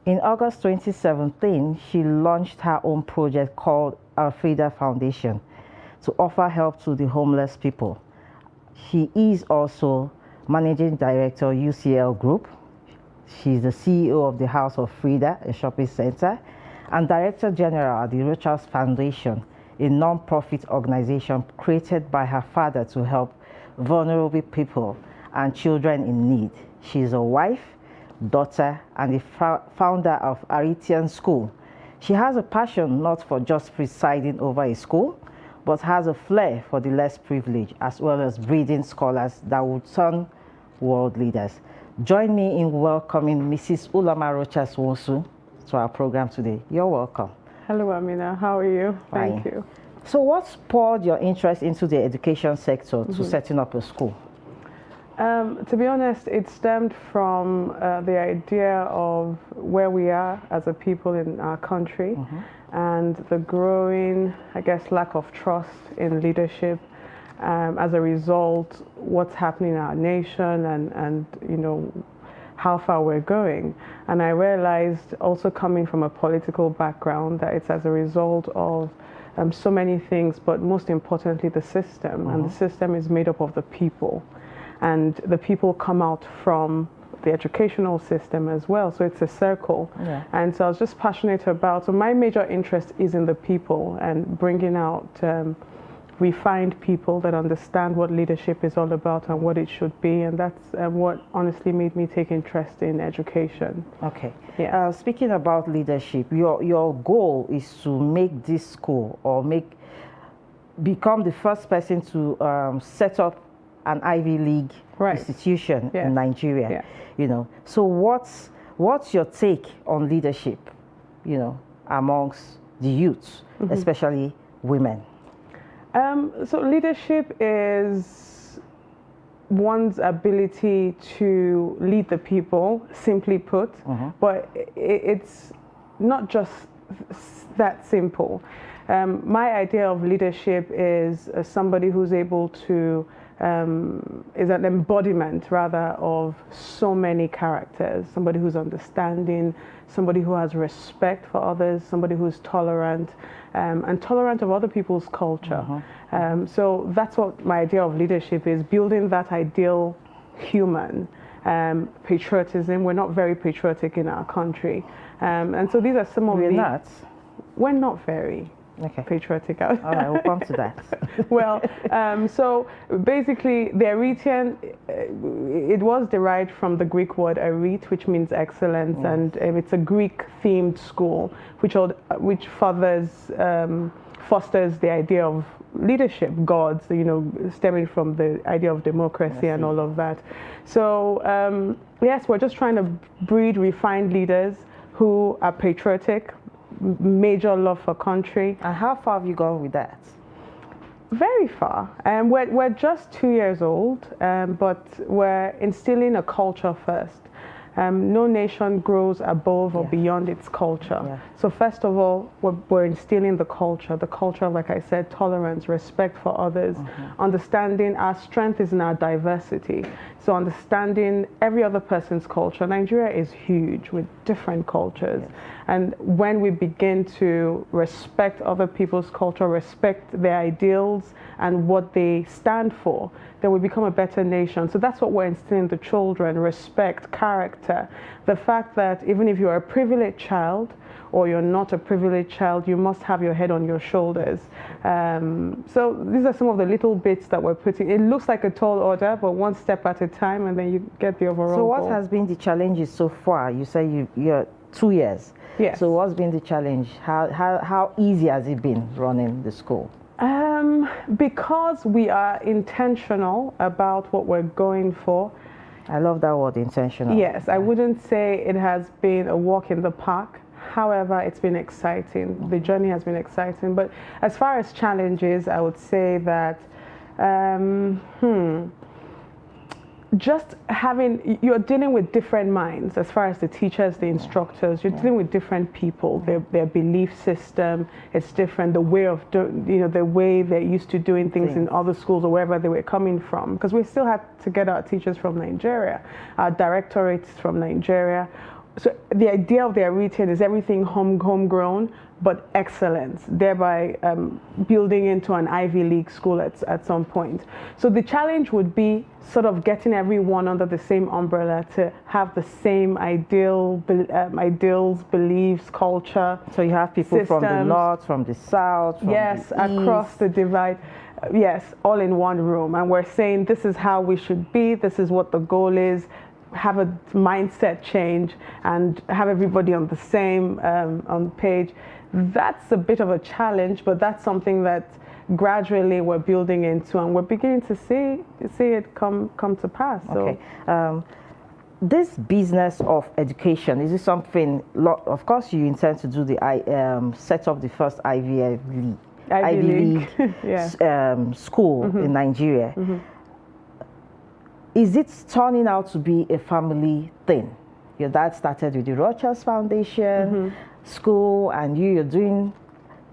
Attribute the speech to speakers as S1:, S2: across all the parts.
S1: In August 2017, she launched her own project called Alfreda Foundation to offer help to the homeless people. She is also Managing Director, UCL Group. She's the CEO of the House of Frida, a shopping center, and Director General at the Rochas Foundation, a non-profit organization created by her father to help vulnerable people and children in need. She's a wife, daughter, and the founder of Aritian School. She has a passion not for just presiding over a school, but has a flair for the less privileged, as well as breeding scholars that would turn world leaders. Join me in welcoming Mrs. Ulama Rochas Wosu to our program today. You're welcome.
S2: Hello, Amina. How are you?
S1: Fine.
S2: Thank you.
S1: So what spurred your interest into the education sector to setting up a school?
S2: To be honest, it stemmed from the idea of where we are as a people in our country and the growing, I guess, lack of trust in leadership. As a result, what's happening in our nation and you know, how far we're going. And I realized, also coming from a political background, that it's as a result of so many things, but most importantly, the system. And the system is made up of the people. And the people come out from the educational system as well. So it's a circle. Yeah. And so I was just passionate about, so my major interest is in the people and bringing out refined people that understand what leadership is all about and what it should be. And that's what honestly made me take interest in education.
S1: Okay.
S2: Yeah.
S1: Speaking about leadership, your goal is to make this school or become the first person to set up an Ivy League institution in Nigeria. Yeah. You know, so what's your take on leadership, you know, amongst the youth, especially women?
S2: So leadership is one's ability to lead the people, simply put, but it's not just that simple. My idea of leadership is somebody who's able to is an embodiment rather of so many characters, somebody who's understanding, somebody who has respect for others, somebody who's tolerant, and tolerant of other people's culture. So that's what my idea of leadership is, building that ideal human. Patriotism, we're not very patriotic in our country. And so these are some of We're not very patriotic.
S1: All right, we'll come to that.
S2: Well, so basically the Aritian, it was derived from the Greek word arit, which means excellence, and it's a Greek-themed school, which fosters the idea of leadership, gods, you know, stemming from the idea of democracy and all of that. So yes, we're just trying to breed refined leaders who are patriotic, major love for country.
S1: And how far have you gone with that?
S2: Very far. We're just 2 years old, but we're instilling a culture first. No nation grows above or beyond its culture. Yeah. So first of all, we're instilling the culture, like I said, tolerance, respect for others, understanding our strength is in our diversity. So understanding every other person's culture. Nigeria is huge with different cultures. Yes. And when we begin to respect other people's culture, respect their ideals and what they stand for, then we become a better nation. So that's what we're instilling the children, respect, character. The fact that even if you're a privileged child or you're not a privileged child, you must have your head on your shoulders. So these are some of the little bits that we're putting. It looks like a tall order, but one step at a time, and then you get the overall
S1: goal. So what has been the challenges so far? You say you're 2 years.
S2: Yes.
S1: So what's been the challenge? How easy has it been running the school?
S2: Because we are intentional about what we're going for.
S1: I love that word, intentional.
S2: Yes, I wouldn't say it has been a walk in the park. However, it's been exciting. The journey has been exciting. But as far as challenges, I would say that just having, you're dealing with different minds as far as the teachers, the instructors, you're dealing with different people, their belief system, it's different, the way of, the way they're used to doing things in other schools or wherever they were coming from. Because we still had to get our teachers from Nigeria, our directorates from Nigeria. So the idea of their retail is everything homegrown, but excellence, thereby building into an Ivy League school at some point. So the challenge would be sort of getting everyone under the same umbrella to have the same ideals, beliefs, culture.
S1: So you have people
S2: systems.
S1: From the north, from the south, from
S2: yes,
S1: the east.
S2: Across the divide. Yes, all in one room. And we're saying this is how we should be, this is what the goal is. Have a mindset change and have everybody on the same on page. That's a bit of a challenge, but that's something that gradually we're building into, and we're beginning to see it come to pass.
S1: Okay. So. This business of education, is it something? Of course, you intend to do the set up the first Ivy League yeah. School in Nigeria. Is it turning out to be a family thing? Your dad started with the Rochas Foundation school, and you're doing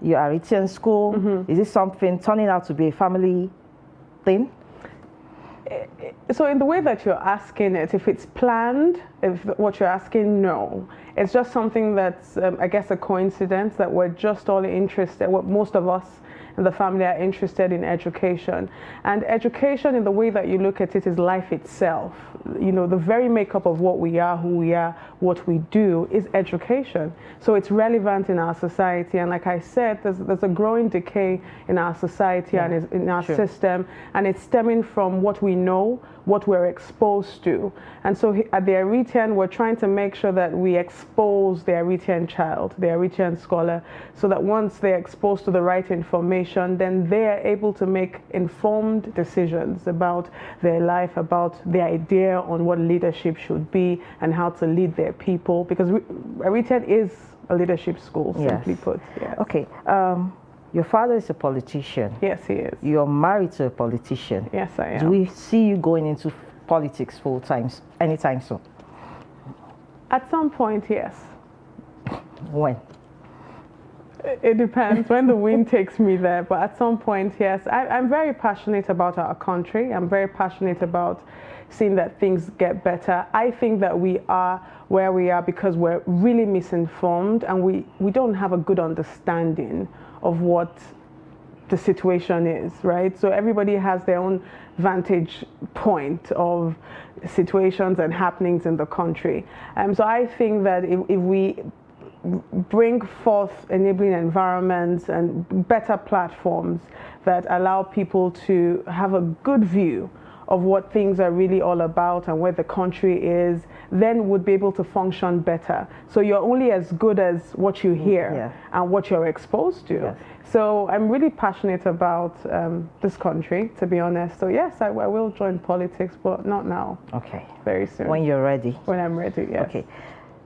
S1: your Aritian school. Is it something turning out to be a family thing?
S2: So in the way that you're asking it, if it's planned, if what you're asking, no. It's just something that's, I guess, a coincidence that we're just all interested, most of us in the family are interested in education. And education, in the way that you look at it, is life itself. You know, the very makeup of what we are, who we are, what we do is education. So it's relevant in our society. And like I said, there's a growing decay in our society and in our system. And it's stemming from what we know, what we're exposed to. And so at the Aritian, we're trying to make sure that we expose the Aritian child, the Aritian scholar, so that once they're exposed to the right information, then they are able to make informed decisions about their life, about the idea on what leadership should be and how to lead their people. Because Aritian is a leadership school, simply put. Yes.
S1: Okay. Your father is a politician.
S2: Yes, he is.
S1: You're married to a politician.
S2: Yes, I am.
S1: Do we see you going into politics full time anytime soon?
S2: At some point, yes.
S1: When?
S2: It depends when the wind takes me there, but at some point, yes. I'm very passionate about our country. I'm very passionate about seeing that things get better. I think that we are where we are because we're really misinformed, and we don't have a good understanding of what the situation is, right? So everybody has their own vantage point of situations and happenings in the country. So I think that if we bring forth enabling environments and better platforms that allow people to have a good view of what things are really all about and where the country is, then would be able to function better. So you're only as good as what you hear and what you're exposed to. Yes. So I'm really passionate about this country, to be honest. So yes, I will join politics, but not now.
S1: Okay.
S2: Very soon.
S1: When you're ready.
S2: When I'm ready, yes.
S1: Okay.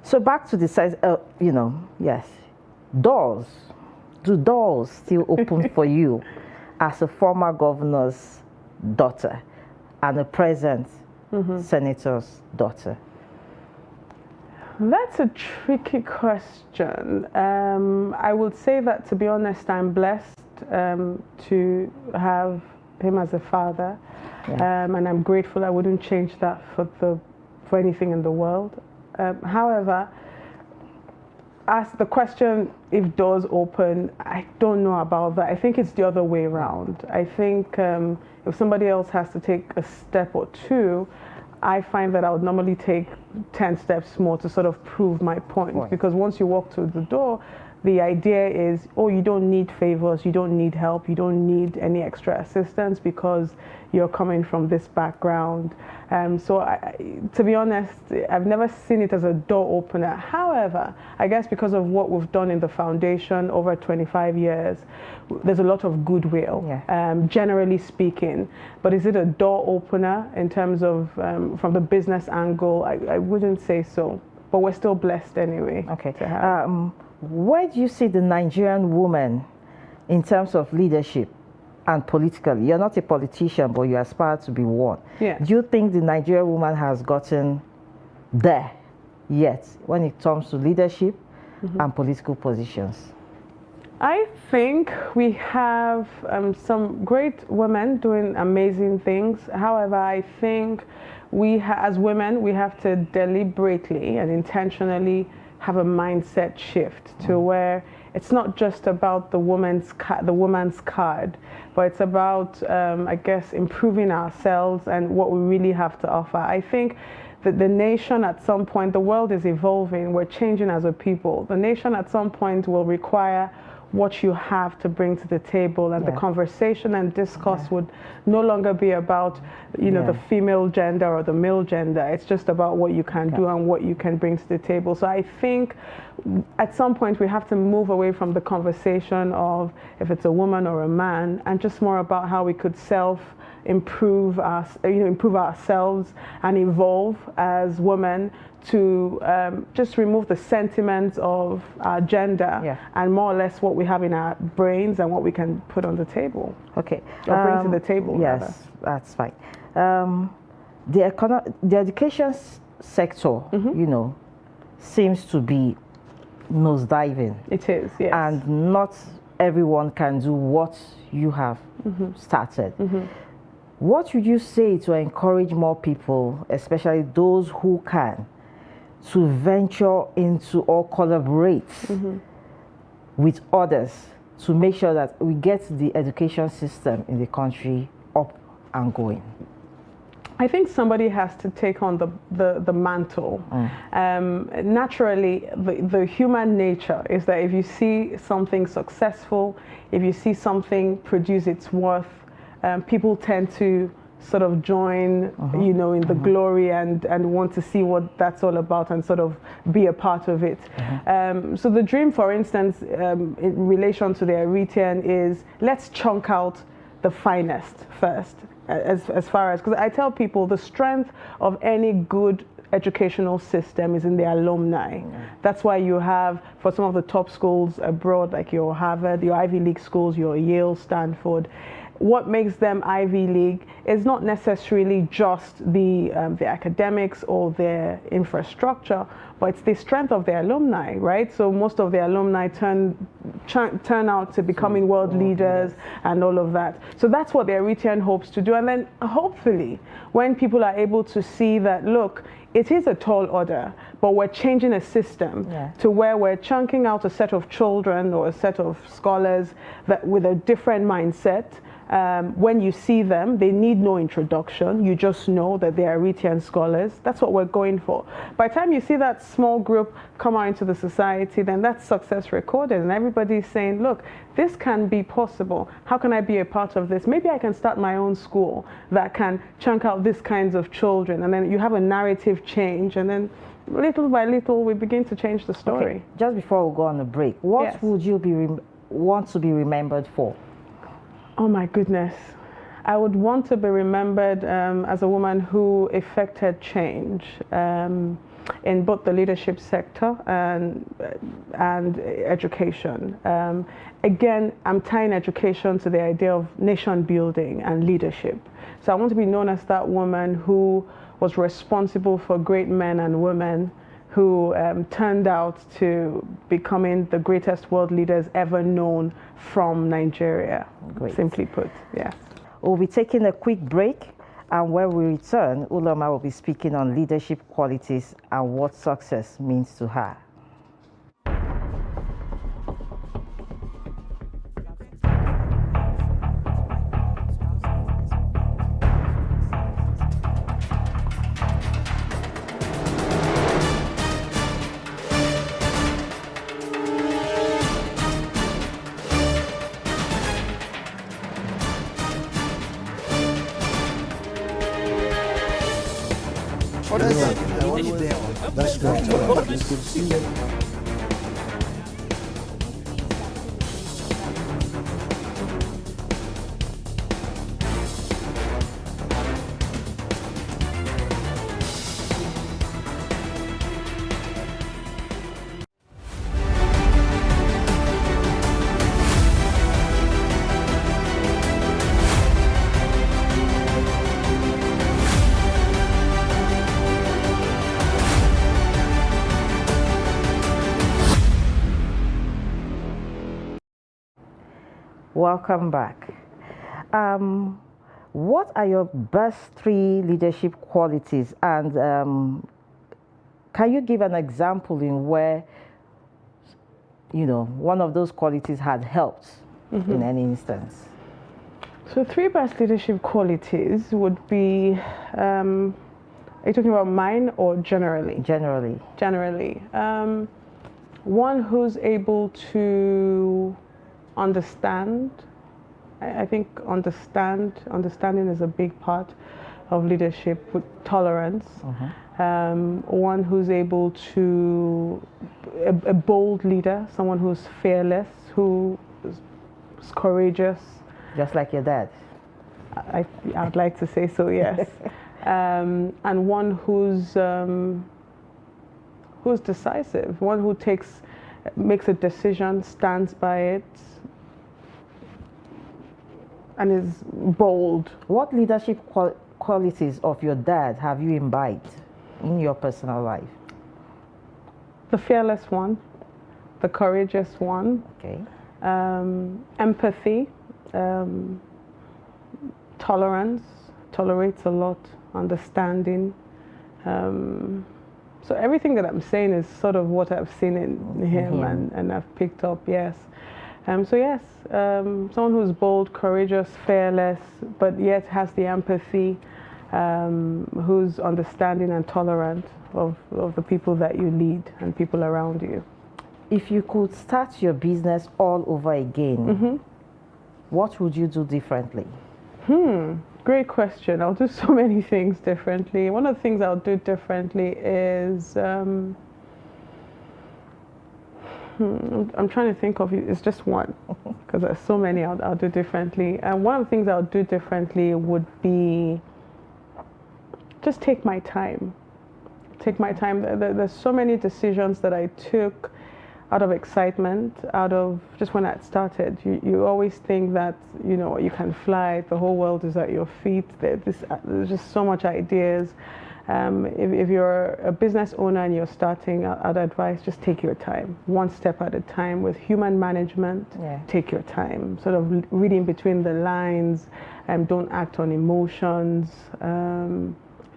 S1: So back to the size, doors. Do doors still open for you as a former governor's daughter and a present senator's daughter?
S2: That's a tricky question. I would say that, to be honest, I'm blessed to have him as a father, and I'm grateful. I wouldn't change that for anything in the world. However, as the question, if doors open, I don't know about that. I think it's the other way around. I think if somebody else has to take a step or two, I find that I would normally take 10 steps more to sort of prove my point. Right. Because once you walk through the door, the idea is, oh, you don't need favors, you don't need help, you don't need any extra assistance because you're coming from this background. So to be honest, I've never seen it as a door opener. However, I guess because of what we've done in the foundation over 25 years, there's a lot of goodwill, generally speaking. But is it a door opener in terms of from the business angle? I wouldn't say so. But we're still blessed anyway.
S1: Okay. Where do you see the Nigerian woman in terms of leadership and politically? You're not a politician, but you aspire to be one. Yeah. Do you think the Nigerian woman has gotten there yet when it comes to leadership and political positions?
S2: I think we have some great women doing amazing things. However, I think as women, we have to deliberately and intentionally have a mindset shift to where it's not just about the woman's card, but it's about, I guess, improving ourselves and what we really have to offer. I think that the nation at some point, the world is evolving, we're changing as a people. The nation at some point will require what you have to bring to the table, and the conversation and discourse would no longer be about the female gender or the male gender. It's just about what you can do and what you can bring to the table. So I think at some point we have to move away from the conversation of if it's a woman or a man, and just more about how we could improve ourselves and evolve as women to just remove the sentiments of our gender and more or less what we have in our brains and what we can put on the table.
S1: Okay.
S2: Or bring to the table.
S1: Yes,
S2: rather.
S1: that's fine. The education sector, seems to be nosediving.
S2: It is, yes.
S1: And not everyone can do what you have started. What would you say to encourage more people, especially those who can, to venture into or collaborate with others to make sure that we get the education system in the country up and going?
S2: I think somebody has to take on the mantle. Naturally, the human nature is that if you see something successful, if you see something produce its worth, people tend to sort of join, in the glory and want to see what that's all about and sort of be a part of it. So the dream, for instance, in relation to the Eritrean is let's chunk out the finest first, as far as, because I tell people the strength of any good educational system is in the alumni. That's why you have, for some of the top schools abroad, like your Harvard, your Ivy League schools, your Yale, Stanford, what makes them Ivy League is not necessarily just the academics or their infrastructure, but it's the strength of their alumni, right? So most of the alumni turn out to becoming world leaders and all of that. So that's what the Eritrean hopes to do. And then hopefully when people are able to see that, look, it is a tall order, but we're changing a system to where we're chunking out a set of children or a set of scholars that with a different mindset. When you see them, they need no introduction. You just know that they are Eritrean scholars. That's what we're going for. By the time you see that small group come out into the society, then that's success recorded. And everybody's saying, look, this can be possible. How can I be a part of this? Maybe I can start my own school that can chunk out these kinds of children. And then you have a narrative change. And then little by little, we begin to change the story.
S1: Okay. Just before we go on a break, what would you want to be remembered for?
S2: Oh my goodness. I would want to be remembered as a woman who effected change in both the leadership sector and education. Again, I'm tying education to the idea of nation building and leadership. So I want to be known as that woman who was responsible for great men and women who turned out to becoming the greatest world leaders ever known from Nigeria.
S1: Great.
S2: Simply put, yes.
S1: We'll be taking a quick break, and when we return, Uloma will be speaking on leadership qualities and what success means to her.
S3: That's great.
S1: Welcome back. What are your best 3 leadership qualities, and can you give an example in where, one of those qualities had helped in any instance?
S2: So 3 best leadership qualities would be, are you talking about mine or generally?
S1: Generally.
S2: Generally. One who's able to understand. I think understanding is a big part of leadership, with tolerance. One who's able to, a bold leader, someone who's fearless, who is courageous.
S1: Just like your dad.
S2: I'd like to say so, yes. And one who's decisive, one who makes a decision, stands by it, and is bold.
S1: What leadership qualities of your dad have you imbibed in your personal life?
S2: The fearless one, the courageous one.
S1: Okay.
S2: Empathy, tolerance, tolerates a lot, understanding. So everything that I'm saying is sort of what I've seen in him and I've picked up, yes. So yes, someone who's bold, courageous, fearless, but yet has the empathy, who's understanding and tolerant of the people that you lead and people around you.
S1: If you could start your business all over again, what would you do differently?
S2: Great question. I'll do so many things differently. One of the things I'll do differently is, I'm trying to think of, it's just one, because there's so many I'll do differently. And one of the things I'll do differently would be just take my time. Take my time. There's so many decisions that I took out of excitement, out of just when I started. You always think that, you can fly, the whole world is at your feet. There's just so much ideas. If you're a business owner and you're starting, I'd advise just take your time, one step at a time. With human management, take your time, sort of reading between the lines, don't act on emotions,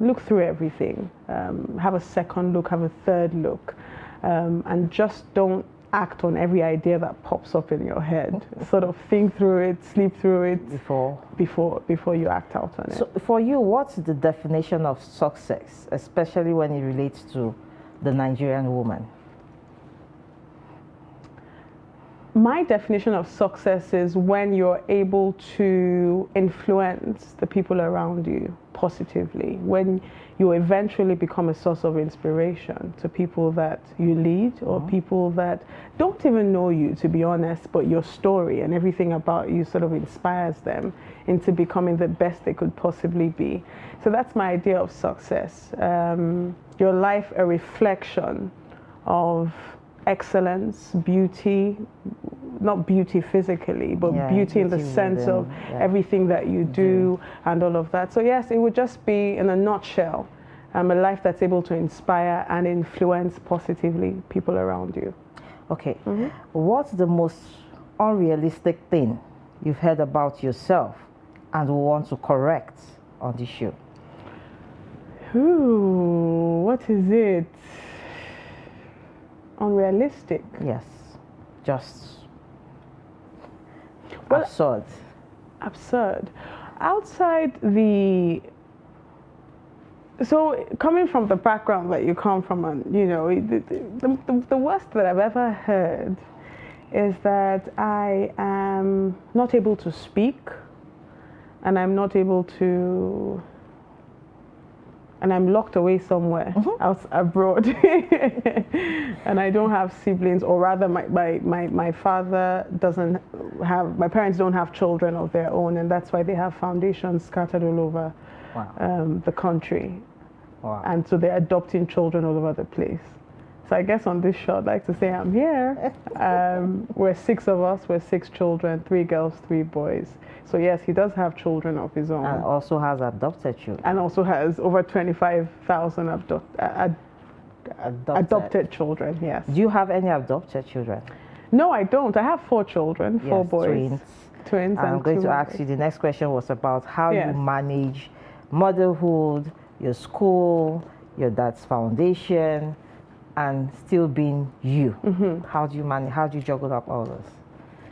S2: look through everything, have a second look, have a third look, and just don't act on every idea that pops up in your head. Sort of think through it, sleep through it before you act out on it.
S1: So for you, what's the definition of success, especially when it relates to the Nigerian woman?
S2: My definition of success is when you're able to influence the people around you positively, when you eventually become a source of inspiration to people that you lead, or people that don't even know you, to be honest, but your story and everything about you sort of inspires them into becoming the best they could possibly be. So that's my idea of success. Your life a reflection of excellence, beauty, not beauty physically, but beauty in the sense of everything that you do and all of that. So yes, it would just be, in a nutshell, a life that's able to inspire and influence positively people around you.
S1: Okay. What's the most unrealistic thing you've heard about yourself and want to correct on this show?
S2: Ooh, what is it? Unrealistic?
S1: Yes. Just absurd.
S2: Absurd. Outside the... So coming from the background that you come from, and the worst that I've ever heard is that I am not able to speak, and I'm not able to, and I'm locked away somewhere else abroad, and I don't have siblings, or rather my father doesn't have, my parents don't have children of their own, and that's why they have foundations scattered all over the country.
S1: Wow.
S2: And so they're adopting children all over the place. So I guess on this show, I'd like to say I'm here. We're 6 of us, we're 6 children, 3 girls, 3 boys. So yes, he does have children of his own.
S1: And also has adopted children.
S2: And also has over 25,000 adopted children, yes.
S1: Do you have any adopted children?
S2: No, I don't. I have 4 children, 4 boys.
S1: Twins.
S2: Twins.
S1: I'm
S2: and
S1: going
S2: two
S1: to ask you, the next question was about how
S2: Yes.
S1: you manage motherhood, your school, your dad's foundation, and still being you. How do you manage, how do you juggle up all this?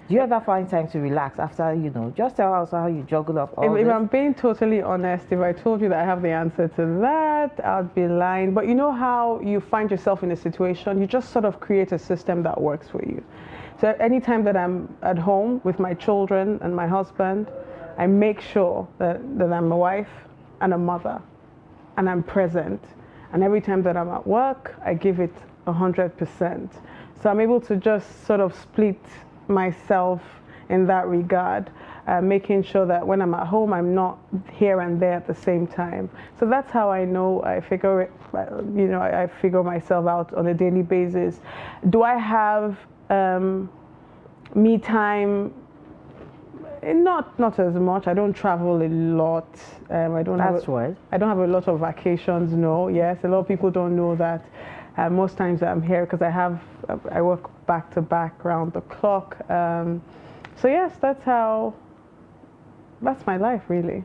S1: Do you ever find time to relax after, just tell us how you juggle up all
S2: If
S1: this?
S2: I'm being totally honest, if I told you that I have the answer to that, I'd be lying. But you know how you find yourself in a situation, you just sort of create a system that works for you. So anytime that I'm at home with my children and my husband, I make sure that I'm a wife and a mother, and I'm present. And every time that I'm at work, I give it 100%. So I'm able to just sort of split myself in that regard, making sure that when I'm at home, I'm not here and there at the same time. So that's how I know I figure it, I figure myself out on a daily basis. Do I have me time? Not as much. I don't travel a lot. I don't have a lot of vacations. No. Yes, a lot of people don't know that. Most times I'm here because I work back to back round the clock. So yes, that's my life really.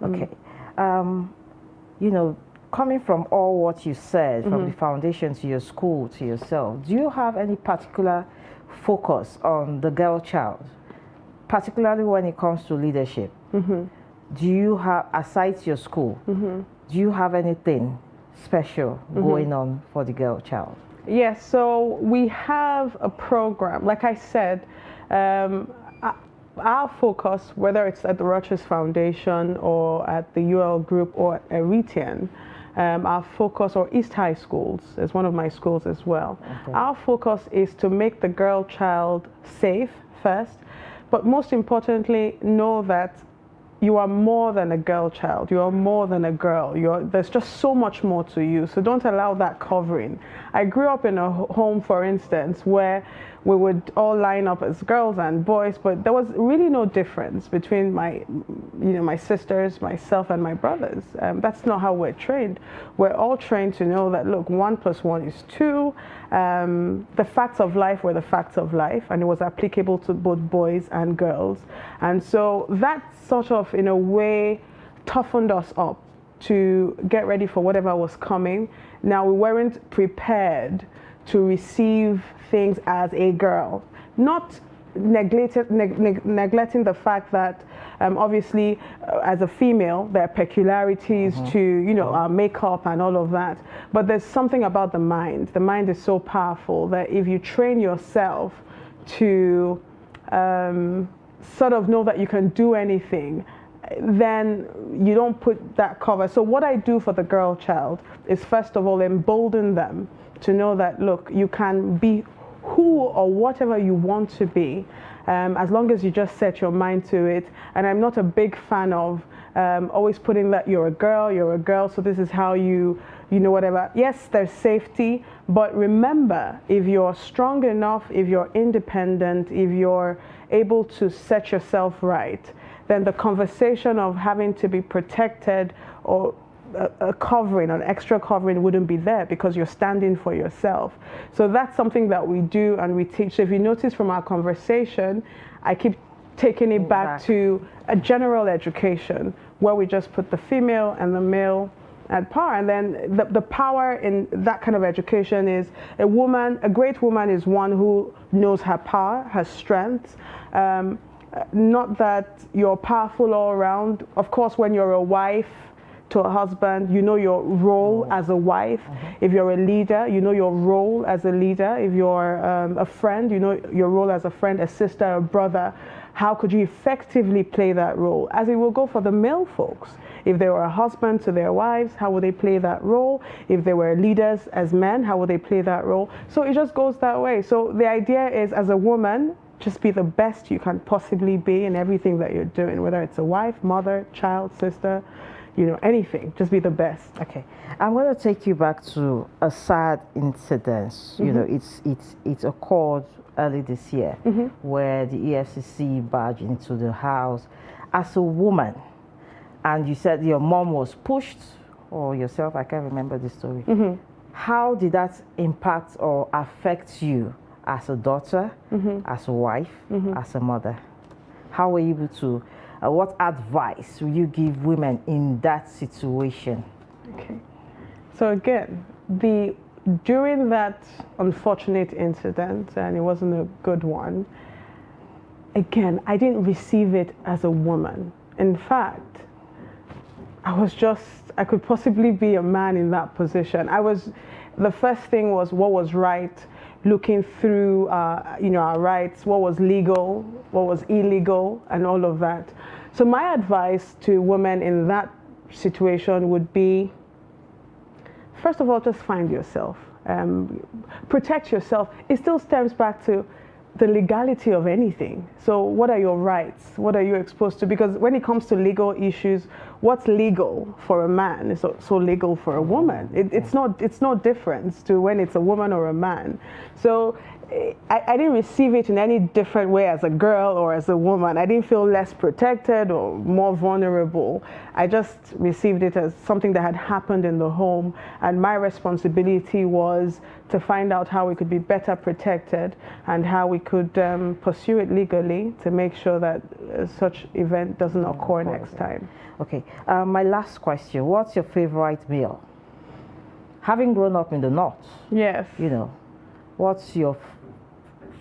S1: Okay. Coming from all what you said, from the foundation to your school to yourself, do you have any particular focus on the girl child, particularly when it comes to leadership? Do you have, aside your school, do you have anything special going on for the girl child?
S2: Yes, so we have a program. Like I said, our focus, whether it's at the Rochers Foundation or at the UL Group or at Eritian, our focus, or East High Schools is one of my schools as well. Okay. Our focus is to make the girl child safe first, but most importantly, know that you are more than a girl child. You are more than a girl. There's just so much more to you. So don't allow that covering. I grew up in a home, for instance, where we would all line up as girls and boys, but there was really no difference between my sisters, myself, and my brothers. That's not how we're trained. We're all trained to know that, look, 1 + 1 is 2. The facts of life were the facts of life, and it was applicable to both boys and girls. And so that sort of, in a way, toughened us up to get ready for whatever was coming. Now, we weren't prepared to receive things as a girl, not neglecting the fact that obviously as a female there are peculiarities to our makeup and all of that, but there's something about the mind is so powerful that if you train yourself to sort of know that you can do anything, then you don't put that cover. So what I do for the girl child is, first of all, embolden them to know that, look, you can be who or whatever you want to be, as long as you just set your mind to it. And I'm not a big fan of always putting that you're a girl, so this is how you whatever. Yes, there's safety, but remember, if you're strong enough, if you're independent, if you're able to set yourself right, then the conversation of having to be protected or a covering, an extra covering, wouldn't be there because you're standing for yourself. So that's something that we do and we teach. So if you notice from our conversation, I keep taking it back to a general education where we just put the female and the male at par. And then the power in that kind of education is a great woman is one who knows her power, her strengths. Not that you're powerful all around. Of course, when you're a wife to a husband, you know your role as a wife. If you're a leader, you know your role as a leader. If you're a friend, you know your role as a friend, a sister, a brother. How could you effectively play that role? As it will go for the male folks. If they were a husband to their wives, how would they play that role? If they were leaders as men, how would they play that role? So it just goes that way. So the idea is, as a woman, just be the best you can possibly be in everything that you're doing, whether it's a wife, mother, child, sister, anything. Just be the best.
S1: Okay, I'm going to take you back to a sad incident. It's occurred early this year, where the EFCC barged into the house as a woman, and you said your mom was pushed, or yourself. I can't remember the story. How did that impact or affect you as a daughter, as a wife, as a mother? How were you able to, what advice will you give women in that situation?
S2: Okay. So again, during that unfortunate incident, and it wasn't a good one, again, I didn't receive it as a woman. In fact, I could possibly be a man in that position. The first thing was what was right, looking through, our rights, what was legal, what was illegal, and all of that. So my advice to women in that situation would be, first of all, just find yourself. Protect yourself. It still stems back to the legality of anything. So what are your rights? What are you exposed to? Because when it comes to legal issues, what's legal for a man is so legal for a woman. It's no difference to when it's a woman or a man. So I didn't receive it in any different way as a girl or as a woman. I didn't feel less protected or more vulnerable. I just received it as something that had happened in the home, and my responsibility was to find out how we could be better protected and how we could pursue it legally to make sure that such event doesn't occur next time.
S1: Okay, my last question, what's your favorite meal? Having grown up in the North,
S2: yes,
S1: what's your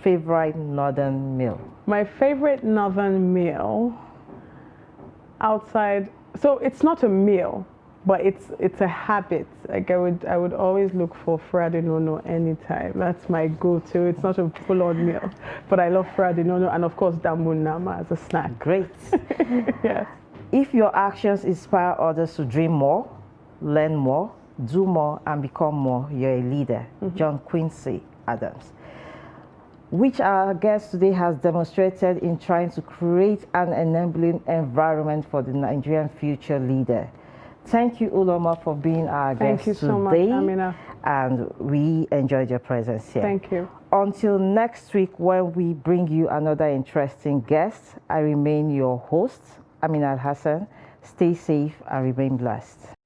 S1: favorite northern meal?
S2: My favorite northern meal outside, so it's not a meal, but it's a habit. Like I would always look for fradinono anytime. That's my go-to. It's not a full-on meal, but I love fradinono, and of course damunama as a snack.
S1: Great.
S2: Yes.
S1: If your actions inspire others to dream more, learn more, do more, and become more, you're a leader. John Quincy Adams, which our guest today has demonstrated in trying to create an enabling environment for the Nigerian future leader. Thank you, Uloma, for being our guest today.
S2: Thank you so much, Amina.
S1: And we enjoyed your presence here.
S2: Thank you.
S1: Until next week, when we bring you another interesting guest, I remain your host, Amina Hassan. Stay safe and remain blessed.